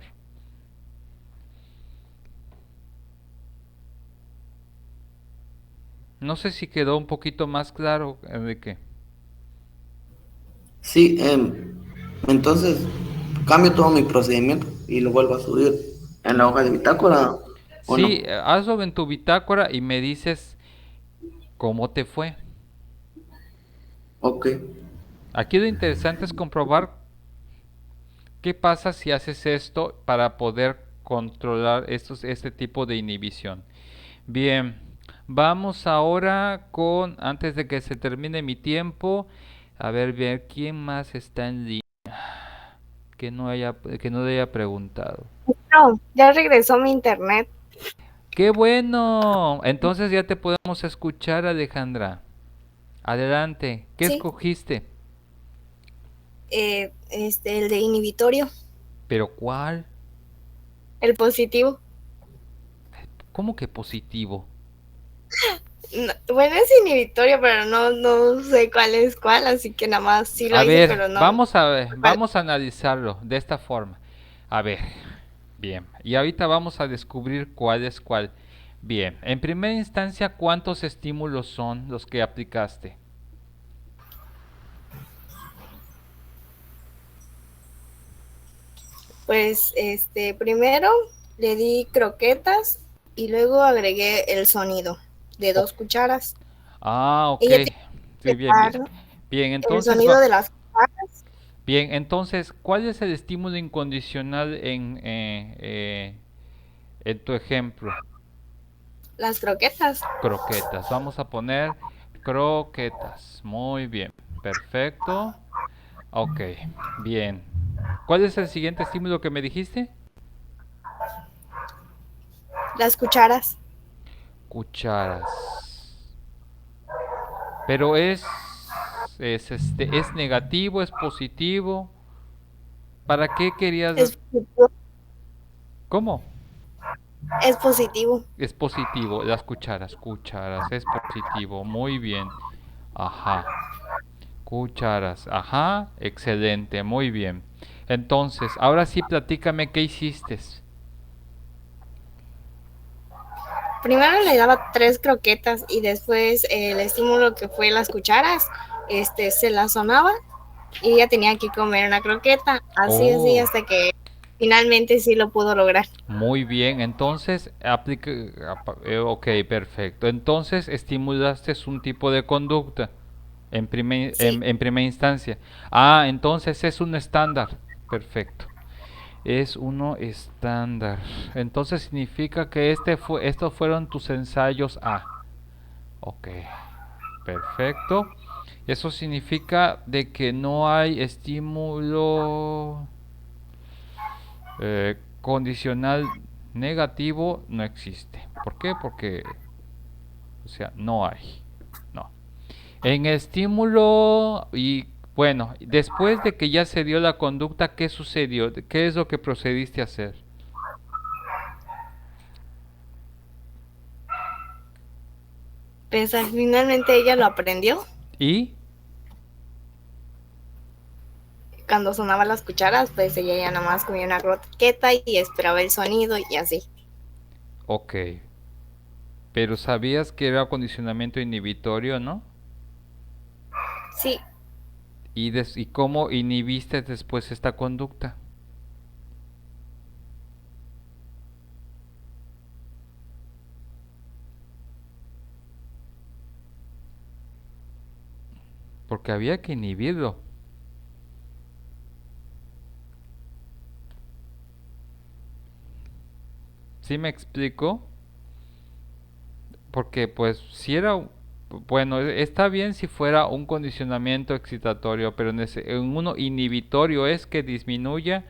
Speaker 2: No sé si quedó un poquito más claro, Enrique.
Speaker 6: Sí, entonces cambio todo mi procedimiento y lo vuelvo a subir en la hoja de bitácora o no.
Speaker 2: Sí, hazlo en tu bitácora y me dices cómo te fue.
Speaker 6: Ok.
Speaker 2: Aquí lo interesante es comprobar qué pasa si haces esto para poder controlar este tipo de inhibición. Bien, vamos ahora con, antes de que se termine mi tiempo, a ver, quién más está en línea que no le haya preguntado.
Speaker 7: No, ya regresó mi internet.
Speaker 2: ¡Qué bueno! Entonces ya te podemos escuchar, Alejandra. Adelante, ¿qué
Speaker 7: Sí,
Speaker 2: escogiste?
Speaker 7: el de inhibitorio,
Speaker 2: ¿Pero cuál?
Speaker 7: el positivo.
Speaker 2: ¿Cómo que positivo?
Speaker 7: No, bueno, es inhibitorio, pero no sé cuál es cuál, así que nada más sí lo
Speaker 2: A
Speaker 7: hice,
Speaker 2: ver,
Speaker 7: pero no.
Speaker 2: vamos a analizarlo de esta forma. A ver, bien, y ahorita vamos a descubrir cuál es cuál. Bien, en primera instancia, ¿cuántos estímulos son los que aplicaste?
Speaker 7: Pues, primero le di croquetas y luego agregué el sonido de
Speaker 2: O-
Speaker 7: 2 cucharas.
Speaker 2: Ah, ok.
Speaker 7: Ella tiene
Speaker 2: Sí,
Speaker 7: que
Speaker 2: bien, bien.
Speaker 7: dejar
Speaker 2: Bien,
Speaker 7: el
Speaker 2: entonces
Speaker 7: sonido
Speaker 2: va.
Speaker 7: de las cucharas,
Speaker 2: Bien, entonces, ¿cuál es el estímulo incondicional en tu ejemplo?
Speaker 7: las croquetas.
Speaker 2: Croquetas. Vamos a poner croquetas. Muy bien. Perfecto. Ok, bien. ¿Cuál es el siguiente estímulo que me dijiste?
Speaker 7: Las cucharas.
Speaker 2: Cucharas. Pero es negativo, es positivo. ¿Para qué querías?
Speaker 7: Es positivo.
Speaker 2: ¿Cómo?
Speaker 7: Es positivo.
Speaker 2: Es positivo, las cucharas, es positivo, muy bien. Ajá, cucharas, ajá, excelente, muy bien. Entonces, ahora sí platícame qué hiciste.
Speaker 7: Primero le daba 3 croquetas y después el estímulo que fue las cucharas, se las sonaba y ella tenía que comer una croqueta, así
Speaker 2: Oh,
Speaker 7: hasta que finalmente sí lo pudo lograr.
Speaker 2: muy bien, entonces, ok, perfecto. Entonces, estimulaste un tipo de conducta
Speaker 7: Sí,
Speaker 2: en primera instancia. Ah, entonces es un estándar. Perfecto. Es uno estándar. Entonces significa que estos fueron tus ensayos A. Ok, perfecto. Eso significa de que no hay estímulo condicional negativo, no existe. ¿Por qué? Porque, o sea, no hay. No. En estímulo y bueno, después de que ya se dio la conducta, ¿qué sucedió? ¿Qué es lo que procediste a hacer?
Speaker 7: pues finalmente ella lo aprendió.
Speaker 2: ¿Y?
Speaker 7: Cuando sonaban las cucharas, pues ella ya nada más comía una croqueta y esperaba el sonido y así.
Speaker 2: Ok. Pero sabías que era acondicionamiento inhibitorio, ¿no?
Speaker 7: Sí,
Speaker 2: ¿Y cómo inhibiste después esta conducta? Porque había que inhibirlo. ¿Sí me explico? Porque pues si era, bueno, está bien si fuera un condicionamiento excitatorio, pero en uno inhibitorio es que disminuya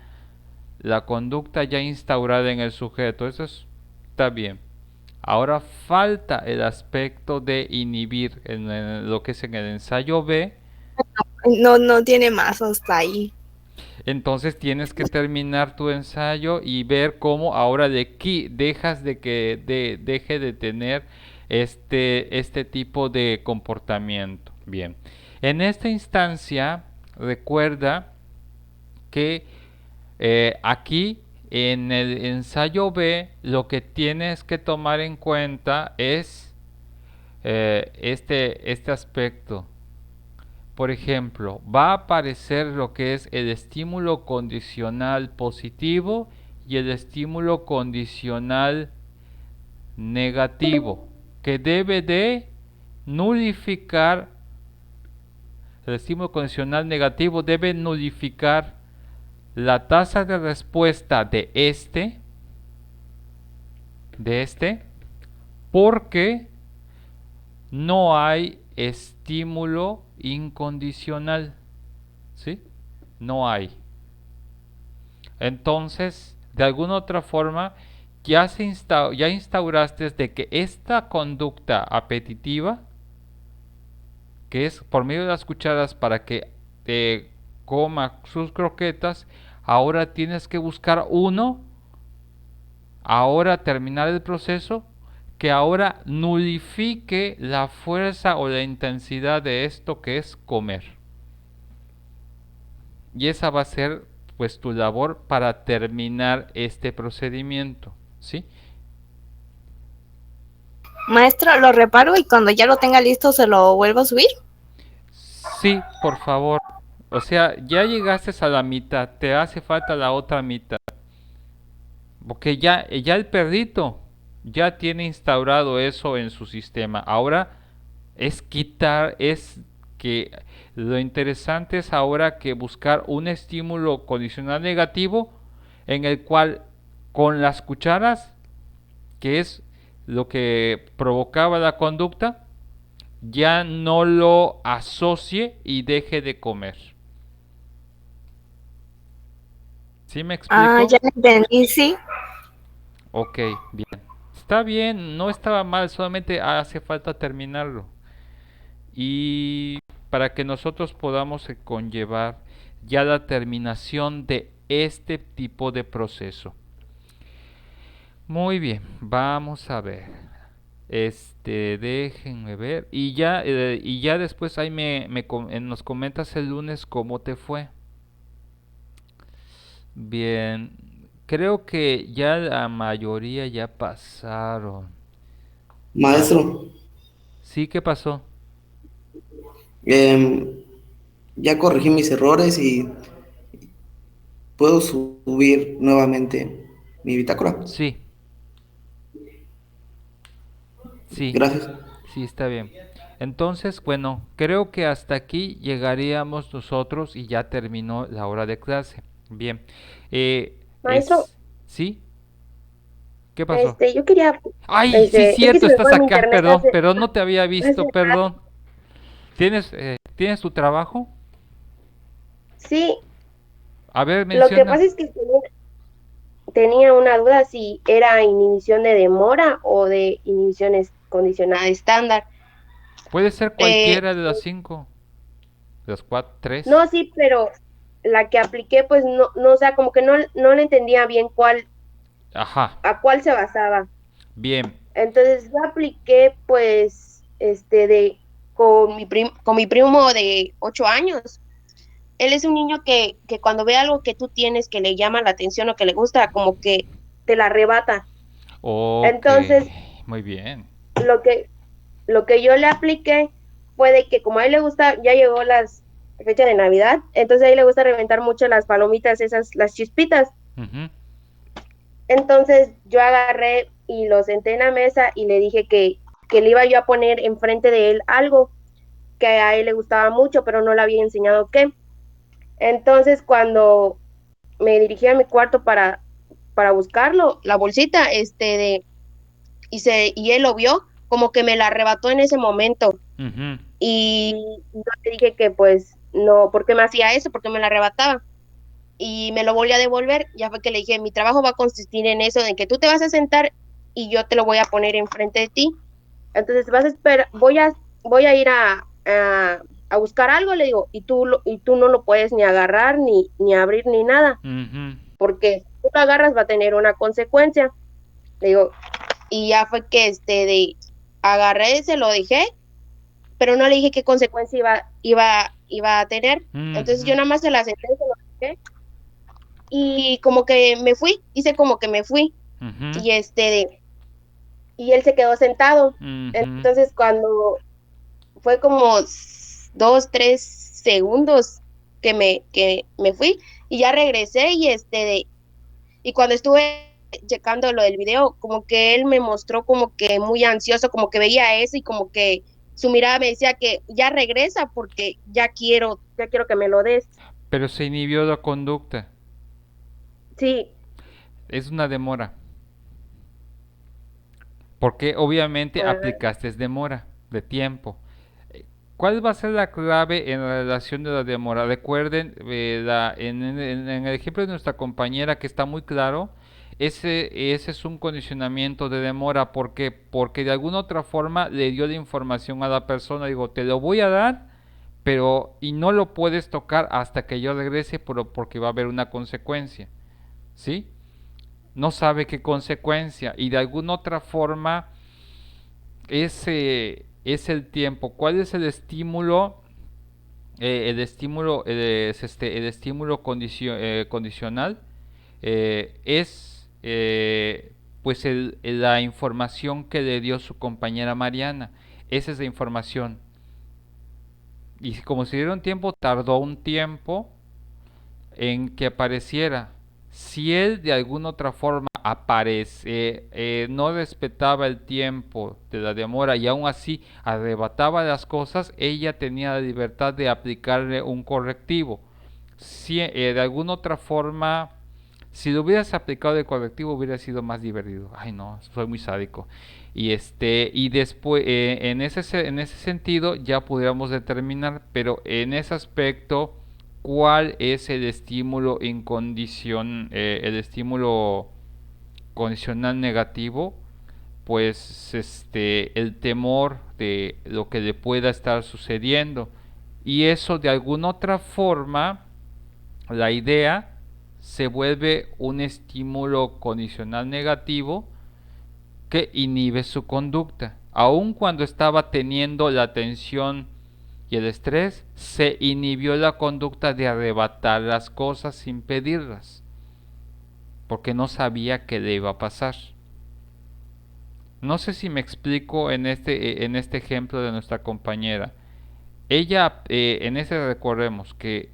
Speaker 2: la conducta ya instaurada en el sujeto. Está bien. Ahora falta el aspecto de inhibir en lo que es en el ensayo B.
Speaker 7: no tiene más hasta ahí.
Speaker 2: Entonces tienes que terminar tu ensayo y ver cómo ahora de aquí dejas de que deje de tener este tipo de comportamiento. Bien. En esta instancia, recuerda que aquí en el ensayo B lo que tienes que tomar en cuenta es este aspecto. por ejemplo, va a aparecer lo que es el estímulo condicional positivo y el estímulo condicional negativo, que debe de nulificar. El estímulo condicional negativo debe nulificar la tasa de respuesta de este, porque no hay estímulo incondicional, ¿sí? No hay. Entonces, de alguna otra forma, ya instauraste de que esta conducta apetitiva, que es por medio de las cucharas para que coma sus croquetas, ahora tienes que buscar ahora terminar el proceso, que ahora nulifique la fuerza o la intensidad de esto que es comer. Y esa va a ser pues tu labor para terminar este procedimiento, ¿sí?
Speaker 7: Maestro, lo reparo y cuando ya lo tenga listo se lo vuelvo a subir.
Speaker 2: Sí, por favor. O sea, ya llegaste a la mitad, te hace falta la otra mitad. Porque ya el perrito ya tiene instaurado eso en su sistema. Ahora es que lo interesante es ahora que buscar un estímulo condicional negativo en el cual con las cucharas, que es lo que provocaba la conducta, ya no lo asocie y deje de comer. ¿Sí me explico?
Speaker 7: Ya lo entendí, sí.
Speaker 2: Ok, bien. Está bien, no estaba mal, solamente hace falta terminarlo. Y para que nosotros podamos conllevar ya la terminación de este tipo de proceso. Muy bien, vamos a ver. Déjenme ver. Y ya después ahí nos comentas el lunes cómo te fue. Bien, creo que ya la mayoría ya pasaron.
Speaker 6: Maestro,
Speaker 2: Sí, ¿qué pasó?
Speaker 6: ya corregí mis errores y puedo subir nuevamente mi bitácora.
Speaker 2: Sí, sí,
Speaker 6: Gracias.
Speaker 2: sí, está bien. Entonces, bueno, creo que hasta aquí llegaríamos nosotros y ya terminó la hora de clase. Bien.
Speaker 8: Maestro,
Speaker 2: ¿Sí? ¿Qué pasó?
Speaker 8: yo quería,
Speaker 2: Ay, sí,
Speaker 8: es que
Speaker 2: cierto,
Speaker 8: se me
Speaker 2: estás
Speaker 8: fue mi
Speaker 2: acá,
Speaker 8: internet
Speaker 2: perdón,
Speaker 8: hace,
Speaker 2: no te había visto,
Speaker 8: hace rato.
Speaker 2: perdón. ¿Tienes tu trabajo?
Speaker 8: Sí,
Speaker 2: A ver,
Speaker 8: lo que
Speaker 2: menciona.
Speaker 8: pasa es que tenía una duda si era inhibición de demora o de inhibición condicionada estándar.
Speaker 2: Puede ser
Speaker 8: Eh,
Speaker 2: cualquiera de las 5, de las 4, 3.
Speaker 8: no, sí, pero la que apliqué, pues no, o sea, como que no le entendía bien
Speaker 2: Ajá,
Speaker 8: a cuál se basaba.
Speaker 2: bien.
Speaker 8: Entonces yo apliqué, pues, con mi primo de 8 años. Él es un niño que cuando ve algo que tú tienes que le llama la atención o que le gusta, como que te la arrebata.
Speaker 2: Ok,
Speaker 8: Entonces,
Speaker 2: muy bien.
Speaker 8: lo que, lo que yo le apliqué fue de que como a él le gusta, ya llegó las fecha de Navidad, entonces a él le gusta reventar mucho las palomitas, las chispitas.
Speaker 2: Ujú.
Speaker 8: Entonces yo agarré y lo senté en la mesa y le dije que le iba yo a poner enfrente de él algo que a él le gustaba mucho, pero no le había enseñado qué. Entonces cuando me dirigí a mi cuarto para buscarlo, la bolsita, y él lo vio, como que me la arrebató en ese momento.
Speaker 2: Ujú.
Speaker 8: Y yo le dije que pues no, ¿por qué me hacía eso? ¿Por qué me la arrebataba? Y me lo volví a devolver. Ya fue que le dije, mi trabajo va a consistir en eso, en que tú te vas a sentar y yo te lo voy a poner enfrente de ti. Entonces vas a esperar, voy a ir a buscar algo, le digo, y tú no lo puedes ni agarrar, ni abrir, ni nada,
Speaker 2: Ujú.
Speaker 8: porque si tú lo agarras va a tener una consecuencia. Le digo, y ya fue que agarré, se lo dejé, pero no le dije qué consecuencia iba a tener. Entonces yo
Speaker 2: Ujú.
Speaker 8: nada más se la senté, se lo dejé, y como que me fui, hice como que me fui,
Speaker 2: Ujú.
Speaker 8: y y él se quedó sentado.
Speaker 2: Ujú.
Speaker 8: Entonces cuando fue como 2, 3 segundos que me fui y ya regresé y cuando estuve checando lo del video, como que él me mostró como que muy ansioso, como que veía eso y como que su mirada me decía que ya regresa porque ya quiero que me lo des.
Speaker 2: Pero se inhibió la conducta.
Speaker 8: Sí,
Speaker 2: Es una demora. Porque obviamente
Speaker 8: ah,
Speaker 2: aplicaste demora de tiempo. ¿Cuál va a ser la clave en la relación de la demora? Recuerden, en el ejemplo de nuestra compañera que está muy claro, ese es un condicionamiento de demora. ¿Por qué? Porque de alguna otra forma le dio la información a la persona. Digo, te lo voy a dar, pero y no lo puedes tocar hasta que yo regrese porque va a haber una consecuencia. ¿Sí? No sabe qué consecuencia. Y de alguna otra forma ese es el tiempo. ¿Cuál es el estímulo? El estímulo condicional es pues la información que le dio su compañera Mariana. Esa es la información. Y como se dieron tiempo, tardó un tiempo en que apareciera. Si él de alguna otra forma aparece, no respetaba el tiempo de la demora y aún así arrebataba las cosas, ella tenía la libertad de aplicarle un correctivo. Si de alguna otra forma, si lo hubieras aplicado de correctivo hubiera sido más divertido. Ay no, soy muy sádico. Y después en ese sentido ya pudiéramos determinar, pero en ese aspecto cuál es el estímulo condicional negativo, pues el temor de lo que le pueda estar sucediendo, y eso de alguna otra forma la idea se vuelve un estímulo condicional negativo que inhibe su conducta. Aun cuando estaba teniendo la atención y el estrés, se inhibió la conducta de arrebatar las cosas sin pedirlas, porque no sabía qué le iba a pasar. No sé si me explico en este ejemplo de nuestra compañera. Ella, en ese recordemos que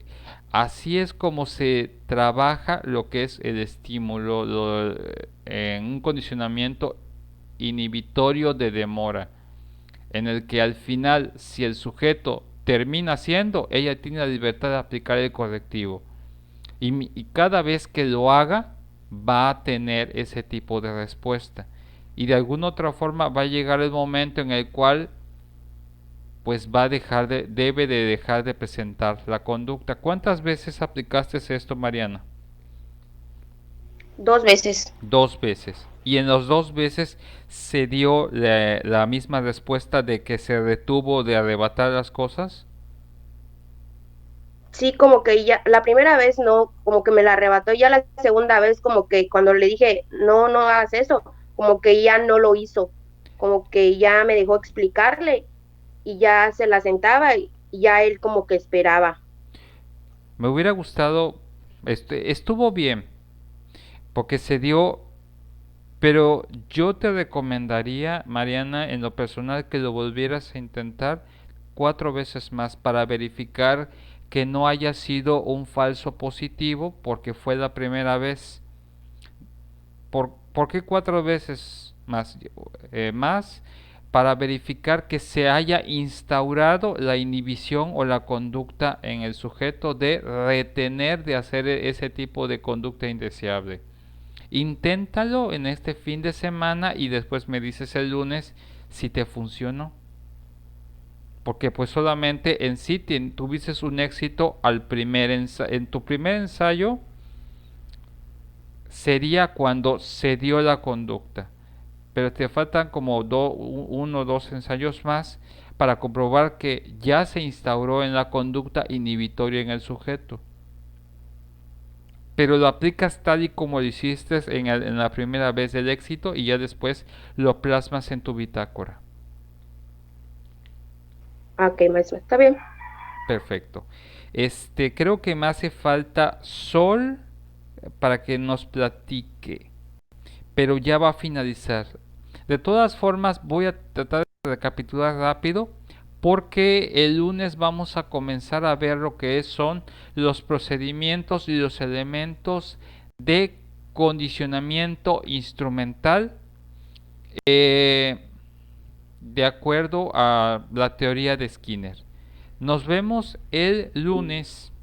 Speaker 2: así es como se trabaja lo que es el estímulo, en un condicionamiento inhibitorio de demora, en el que al final, si el sujeto termina haciendo, ella tiene la libertad de aplicar el correctivo. Y cada vez que lo haga, va a tener ese tipo de respuesta. Y de alguna otra forma va a llegar el momento en el cual pues debe de dejar de presentar la conducta. ¿Cuántas veces aplicaste esto, Mariana?
Speaker 8: 2 veces.
Speaker 2: 2 veces. Y en las 2 veces se dio la misma respuesta de que se detuvo de arrebatar las cosas.
Speaker 8: Sí, como que ya, la primera vez no, como que me la arrebató, ya la segunda vez como que cuando le dije, no, no hagas eso, como que ya no lo hizo, como que ya me dejó explicarle y ya se la sentaba y ya él como que esperaba.
Speaker 2: Me hubiera gustado, estuvo bien, porque se dio, pero yo te recomendaría, Mariana, en lo personal, que lo volvieras a intentar 4 veces más para verificar que no haya sido un falso positivo, porque fue la primera vez. ¿Por qué 4 veces más? Más para verificar que se haya instaurado la inhibición o la conducta en el sujeto de retener de hacer ese tipo de conducta indeseable. Inténtalo en este fin de semana y después me dices el lunes si te funcionó. Porque pues solamente en sí tuviste un éxito en tu primer ensayo sería cuando se dio la conducta, pero te faltan como 1 o 2 ensayos más para comprobar que ya se instauró en la conducta inhibitoria en el sujeto. Pero lo aplicas tal y como lo hiciste en la primera vez del éxito y ya después lo plasmas en tu bitácora.
Speaker 8: Ok, maestro, está bien.
Speaker 2: Perfecto. Creo que me hace falta Sol para que nos platique, pero ya va a finalizar. De todas formas, voy a tratar de recapitular rápido porque el lunes vamos a comenzar a ver lo que son los procedimientos y los elementos de condicionamiento instrumental de acuerdo a la teoría de Skinner. Nos vemos el lunes.